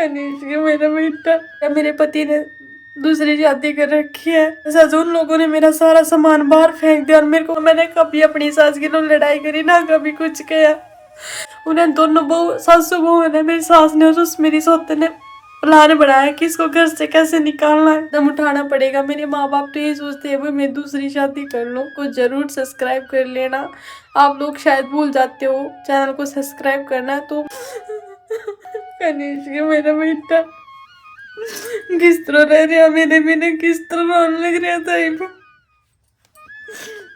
कनिष्क मेरा बेटा, मेरे पति ने दूसरी शादी कर रखी है। सच उन लोगों ने मेरा सारा सामान बाहर फेंक दिया और मेरे को, मैंने कभी अपनी सास की लड़ाई करी ना कभी कुछ किया। उन्हें दोनों बहू सासू बहू ने, मेरी सास ने और उस मेरी सौते ने प्लान बनाया कि इसको घर से कैसे निकालना है, दम उठाना पड़ेगा। मेरे माँ बाप तो ये सोचते हैं भाई मैं दूसरी शादी कर लूँ। को जरूर सब्सक्राइब कर लेना। आप लोग शायद भूल जाते हो चैनल को सब्सक्राइब करना। तो कनिष्क मेरा बेटा किस तरह रह रहा मेरे बिना, किस तरह रोने लग रहा था।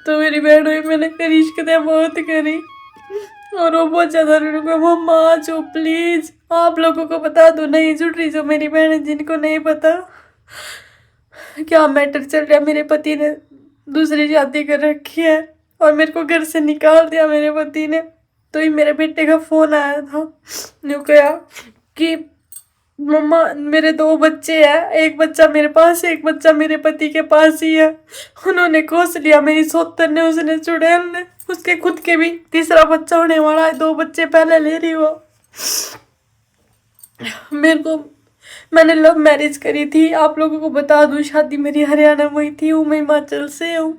तो मेरी बहन हुई, मैंने कनिष्क ने बहुत करी और वो बहुत ज्यादा रोने लगा। मम्मा आ जाओ प्लीज। आप लोगों को बता दो, नहीं जुड़ रही जो मेरी बहन है, जिनको नहीं पता क्या मैटर चल रहा है। मेरे पति ने दूसरी शादी कर रखी है और मेरे को घर से निकाल दिया मेरे पति ने। तो ही मेरे बेटे का फोन आया था, न्यू कहा कि मम्मा मेरे 2 बच्चे हैं, एक बच्चा मेरे पास है, एक बच्चा मेरे पति के पास ही है। उन्होंने कोस लिया मेरी सौतन ने, उसने चुड़ैल ने, उसके खुद के भी तीसरा बच्चा होने वाला है। 2 बच्चे पहले ले रही वो। मेरे को, मैंने लव मैरिज करी थी। आप लोगों को बता दूं, शादी मेरी हरियाणा में हुई थी, मैं हिमाचल से हूँ।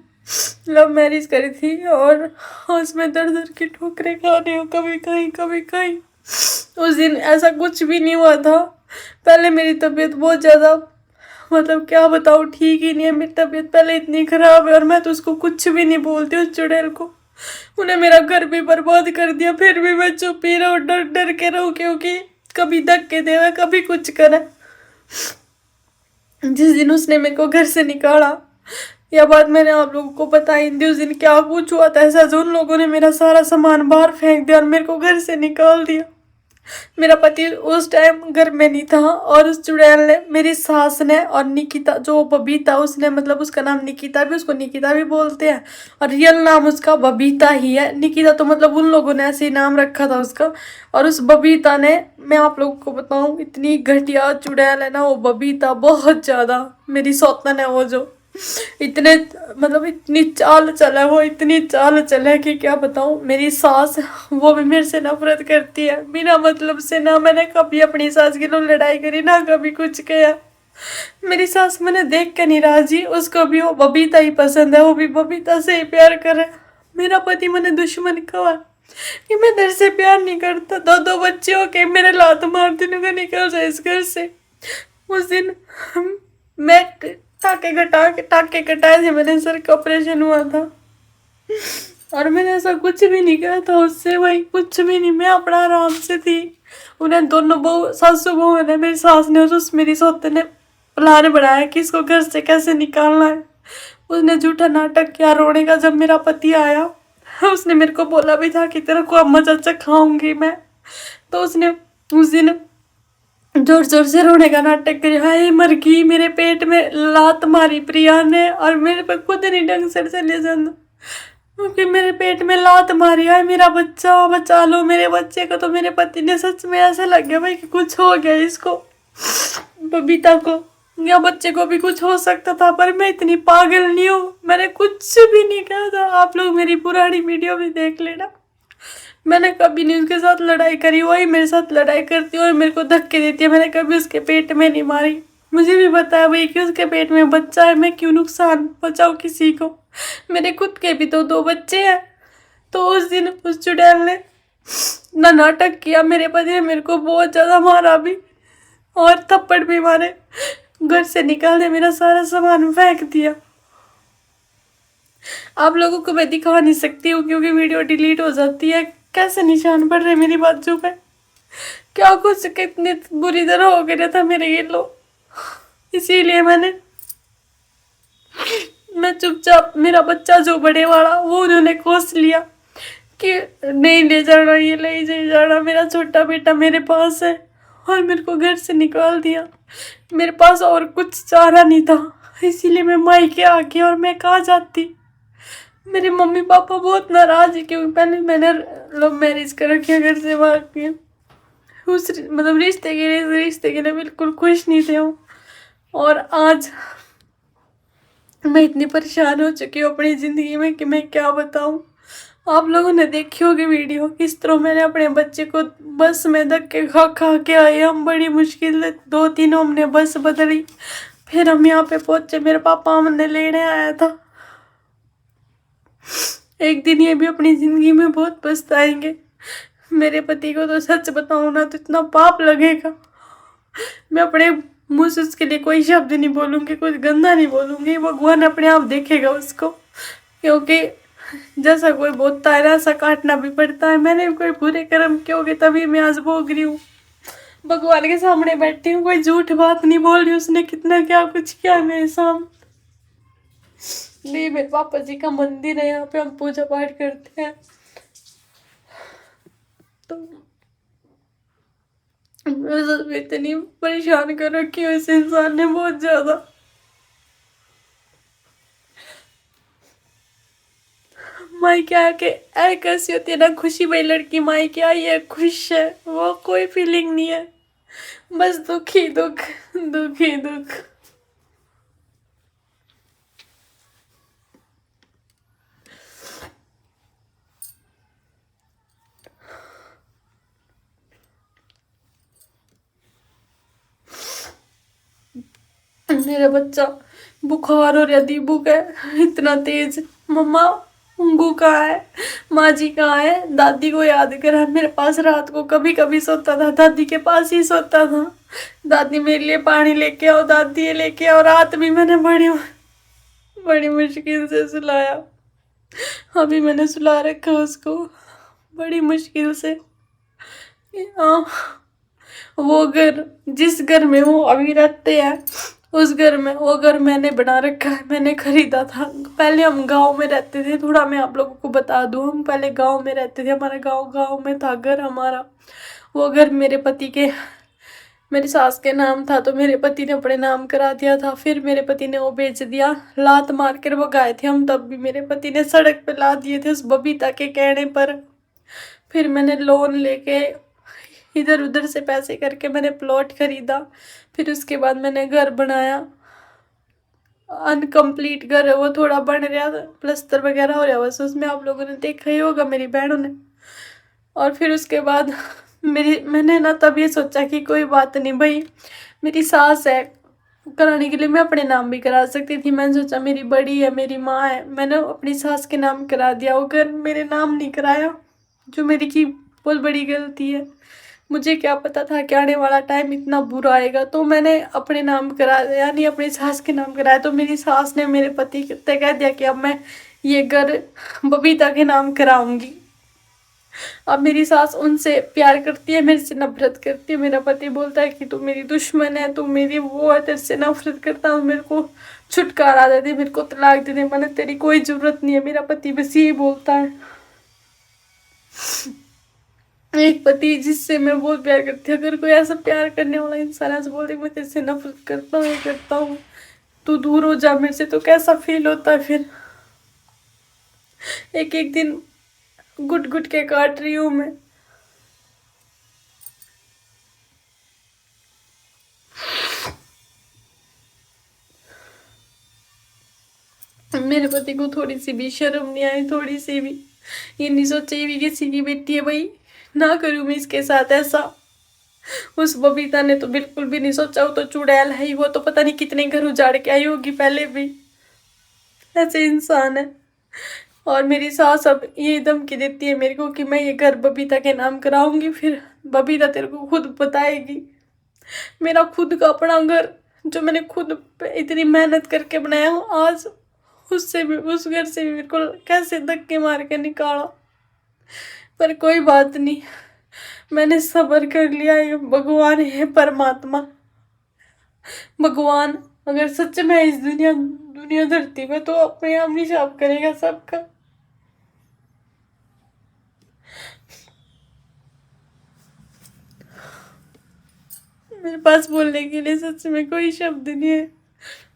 लव मैरिज करी थी और उसमें दर दर की ठोकरें खाने हो, कभी कहीं कभी कहीं। उस दिन ऐसा कुछ भी नहीं हुआ था। पहले मेरी तबीयत बहुत ज़्यादा, मतलब क्या बताऊँ, ठीक ही नहीं है। मेरी तबीयत पहले इतनी ख़राब है और मैं तो उसको कुछ भी नहीं बोलती, उस चुड़ैल को। उन्हें मेरा घर भी बर्बाद कर दिया, फिर भी मैं चुप ही रहूँ, डर डर के रहूँ, क्योंकि कभी धक्के देवे कभी कुछ करे। जिस दिन उसने मेरे को घर से निकाला, यह बात मैंने आप लोगों को बताई थी। उस दिन क्या कुछ हुआ था, ऐसा जो उन लोगों ने मेरा सारा सामान बाहर फेंक दिया और मेरे को घर से निकाल दिया। मेरा पति उस टाइम घर में नहीं था और उस चुड़ैल ने, मेरी सास ने और निकिता जो बबीता, उसने, मतलब उसका नाम निकिता भी, उसको निकिता भी बोलते हैं और रियल नाम उसका बबीता ही है। निकिता तो मतलब उन लोगों ने ऐसे ही नाम रखा था उसका। और उस बबीता ने, मैं आप लोगों को बताऊं, इतनी घटिया चुड़ैल है ना वो बबीता, बहुत ज़्यादा। मेरी सौतन है वो जो, इतने, मतलब इतनी चाल चला वो, इतनी चाल चला कि क्या बताऊं। मेरी सास, वो भी मेरे से नफरत करती है बिना मतलब से। ना मैंने कभी अपनी सास की लड़ाई करी ना कभी कुछ किया। मेरी सास मैंने देख के नहीं राजी, उसको भी वो बबीता ही पसंद है, वो भी बबीता से ही प्यार करे। मेरा पति मैंने दुश्मन कहा कि मैं तेरे से प्यार नहीं करता। 2 बच्चे हो के मेरे लात मार देने का, निकल जाए इस घर से। उस दिन मैं टाके कटाए थे, मैंने सर का ऑपरेशन हुआ था और मैंने ऐसा कुछ भी नहीं किया था उससे, भाई कुछ भी नहीं। मैं अपना आराम से थी। उन्हें दोनों बहू सासू बहू ने, मेरी सास ने और उस मेरी सौते ने प्लान बनाया कि इसको घर से कैसे निकालना है। उसने झूठा नाटक किया रोने का। जब मेरा पति आया, उसने मेरे को बोला भी था कि तेरे को अम्मा चाचा खाऊंगी मैं। तो उसने उस दिन जोर जोर से रोने का नाटक कर, हाय मर गई, मेरे पेट में लात मारी प्रिया ने और मेरे पे खुद नहीं ढंग से चले जाना, क्योंकि मेरे पेट में लात मारी है। मेरा बच्चा बचा लो, मेरे बच्चे को। तो मेरे पति ने सच में ऐसा लग गया भाई कि कुछ हो गया इसको, बबीता को, या बच्चे को भी कुछ हो सकता था। पर मैं इतनी पागल नहीं हूँ, मैंने कुछ भी नहीं कहा था। आप लोग मेरी पुरानी वीडियो भी देख लेना, मैंने कभी नहीं उसके साथ लड़ाई करी, वही मेरे साथ लड़ाई करती है और मेरे को धक्के देती है। मैंने कभी उसके पेट में नहीं मारी। मुझे भी बताया भाई कि उसके पेट में बच्चा है, मैं क्यों नुकसान पहुंचाऊं किसी को। मेरे खुद के भी तो 2 बच्चे हैं। तो उस दिन उस चुड़ैल ने ना नाटक किया, मेरे पति ने मेरे को बहुत ज़्यादा मारा भी और थप्पड़ भी मारे, घर से निकालने मेरा सारा सामान फेंक दिया। आप लोगों को मैं दिखा नहीं सकती हूँ क्योंकि वीडियो डिलीट हो जाती है। कैसे निशान पड़ रहे मेरी बाजू पे, क्या कुछ कितनी बुरी तरह हो गया था मेरे ये लो। इसीलिए मैं चुपचाप, मेरा बच्चा जो बड़े वाला, वो उन्होंने कोस लिया कि नहीं ले जाना, ये ले जाना। मेरा छोटा बेटा मेरे पास है और मेरे को घर से निकाल दिया। मेरे पास और कुछ चारा नहीं था, इसीलिए मैं मायके आ गई। और मैं कहाँ जाती। मेरे मम्मी पापा बहुत नाराज है क्योंकि पहले मैंने लव मैरिज कर रखी है, घर से भाग के। उस मतलब रिश्ते के लिए बिल्कुल खुश नहीं थे वो। और आज मैं इतनी परेशान हो चुकी हूँ अपनी ज़िंदगी में कि मैं क्या बताऊँ। आप लोगों ने देखी होगी वीडियो, किस तरह मैंने अपने बच्चे को बस में धक्के खा खा के आए। हम बड़ी मुश्किल से 2-3 हमने बस बदली, फिर हम यहाँ पे पहुंचे। मेरे पापा हमने लेने आया था। एक दिन ये भी अपनी जिंदगी में बहुत पछताएंगे। मेरे पति को तो सच बताऊं ना तो इतना पाप लगेगा। मैं अपने मुंह से उसके लिए कोई शब्द नहीं बोलूंगी, कुछ गंदा नहीं बोलूंगी। भगवान अपने आप देखेगा उसको, क्योंकि जैसा कोई बोलता है ना ऐसा काटना भी पड़ता है। मैंने कोई बुरे कर्म किए होंगे तभी मैं आज भोग रही हूँ। भगवान के सामने बैठी हूँ, कोई झूठ बात नहीं बोल रही। उसने कितना क्या कुछ किया मेरे सामने। नहीं, मेरे पापा जी का मंदिर है, यहाँ पे हम पूजा पाठ करते हैं। तो मैं सच में इतनी परेशान कर रखी हूँ इस इंसान ने, बहुत ज्यादा। माई क्या आके ऐ कैसी होती है ना खुशी, भाई लड़की माई क्या आई है खुश है, वो कोई फीलिंग नहीं है, बस दुख ही दुख, दुख ही दुख। मेरा बच्चा बुखार और यदि बुक है इतना तेज। मम्मा उंगू कहाँ है, माँ जी कहाँ है, दादी को याद करा। मेरे पास रात को कभी कभी सोता था, दादी के पास ही सोता था। दादी मेरे लिए पानी लेके आओ, दादी ये लेके आओ। रात भी मैंने बड़ी बड़ी मुश्किल से सुलाया। अभी मैंने सुला रखा उसको बड़ी मुश्किल से। आ, वो घर, जिस घर में वो अभी रहते हैं उस घर में, वो घर मैंने बना रखा है, मैंने खरीदा था। पहले हम गांव में रहते थे, थोड़ा मैं आप लोगों को बता दूं, हम पहले गांव में रहते थे। हमारा गांव में था घर हमारा। वो घर मेरे पति के, मेरी सास के नाम था, तो मेरे पति ने अपने नाम करा दिया था। फिर मेरे पति ने वो बेच दिया, लात मार कर वो गाए थे हम, तब भी मेरे पति ने सड़क पे ला दिए थे उस बबीता के कहने पर। फिर मैंने लोन लेके इधर उधर से पैसे करके मैंने प्लॉट खरीदा। फिर उसके बाद मैंने घर बनाया। अनकम्प्लीट घर है वो, थोड़ा बन रहा था, प्लस्तर वगैरह हो रहा बस, उसमें आप लोगों ने देखा ही होगा मेरी बहनों ने। और फिर उसके बाद मैंने ना तब ये सोचा कि कोई बात नहीं भाई, मेरी सास है, कराने के लिए मैं अपने नाम भी करा सकती थी। मैंने सोचा मेरी बड़ी है, मेरी माँ है, मैंने अपनी सास के नाम करा दिया। वो घर मेरे नाम नहीं कराया, जो मेरी की बहुत बड़ी गलती है। मुझे क्या पता था कि आने वाला टाइम इतना बुरा आएगा, तो मैंने अपने नाम करा दिया, यानी अपनी सास के नाम कराया। तो मेरी सास ने मेरे पति से कह दिया कि अब मैं ये घर बबीता के नाम कराऊंगी। अब मेरी सास उनसे प्यार करती है, मेरे से नफरत करती है। मेरा पति बोलता है कि तू मेरी दुश्मन है, तू मेरी वो है, तेरे से नफरत करता हूँ, मेरे को छुटकारा दे दे, मेरे को तलाक दे दे, मैंने तेरी कोई जरूरत नहीं है। मेरा पति बस यही बोलता है। एक पति जिससे मैं बहुत प्यार करती हूँ, अगर कोई ऐसा प्यार करने वाला इंसान ऐसा बोल दे मैं तेरे से नफरत करता हूँ, ये करता हूँ, तू दूर हो जा मेरे से, तो कैसा फील होता है फिर। एक एक दिन घुट घुट के काट रही हूँ मैं। मेरे पति को थोड़ी सी भी शर्म नहीं आई, थोड़ी सी भी। ये नहीं सोचा ये भी किसी की बेटी है भाई, ना करूँ मैं इसके साथ ऐसा। उस बबीता ने तो बिल्कुल भी नहीं सोचा, वो तो चुड़ैल है ही, वो तो पता नहीं कितने घर उजाड़ के आई होगी पहले भी, ऐसे इंसान है। और मेरी सास अब ये धमकी देती है मेरे को कि मैं ये घर बबीता के नाम कराऊंगी, फिर बबीता तेरे को खुद बताएगी। मेरा खुद का अपना घर जो मैंने खुद पे इतनी मेहनत करके बनाया हूँ, आज उससे भी, उस घर से भी मेरे को कैसे धक्के मार के निकाला। पर कोई बात नहीं, मैंने सब्र कर लिया। ये भगवान है, परमात्मा भगवान अगर सच में इस दुनिया धरती में, तो अपने आप निशाब करेगा सबका। मेरे पास बोलने के लिए सच में कोई शब्द नहीं है।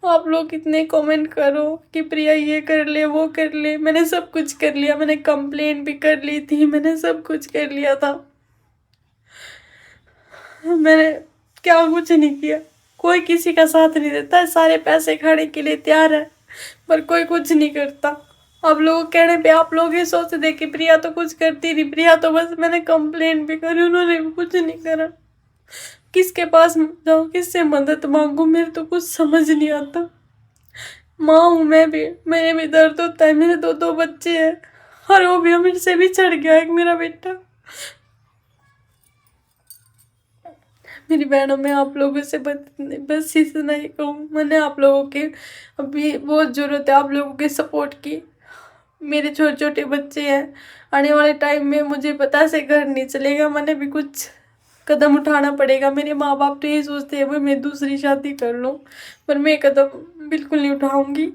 आप लोग कितने कमेंट करो कि प्रिया ये कर ले वो कर ले, मैंने सब कुछ कर लिया, मैंने कंप्लेन भी कर ली थी, मैंने सब कुछ कर लिया था। मैंने क्या कुछ नहीं किया। कोई किसी का साथ नहीं देता है, सारे पैसे खाने के लिए तैयार है पर कोई कुछ नहीं करता। आप लोगों के कहने पे आप लोग ये सोचते थे कि प्रिया तो कुछ करती नहीं, प्रिया तो बस मैंने कंप्लेंट भी करी, उन्होंने भी कुछ नहीं करा। किसके पास जाऊँ, किससे मदद मांगू, मेरे तो कुछ समझ नहीं आता। माँ हूँ मैं भी, मेरे भी दर्द होता है। मेरे दो बच्चे हैं और वो भी मेरे से भी चढ़ गया एक मेरा बेटा। मेरी बहनों, मैं आप लोगों से बस इतना ही कहूँ, मैंने आप लोगों के अभी बहुत ज़रूरत है, आप लोगों के सपोर्ट की। मेरे छोटे छोटे बच्चे हैं, आने वाले टाइम में मुझे पता से घर नहीं चलेगा, मैंने भी कुछ कदम उठाना पड़ेगा। मेरे माँ बाप तो यही सोचते हैं भाई मैं दूसरी शादी कर लूँ, पर मैं कदम बिल्कुल नहीं उठाऊँगी।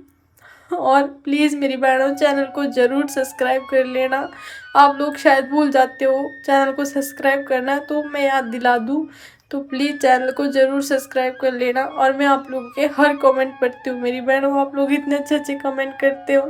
और प्लीज़ मेरी बहनों, चैनल को ज़रूर सब्सक्राइब कर लेना। आप लोग शायद भूल जाते हो चैनल को सब्सक्राइब करना, तो मैं याद दिला दूँ। तो प्लीज़ चैनल को ज़रूर सब्सक्राइब कर लेना। और मैं आप लोगों के हर कमेंट पढ़ती हूँ मेरी बहनों, आप लोग इतने अच्छे अच्छे कमेंट करते हो।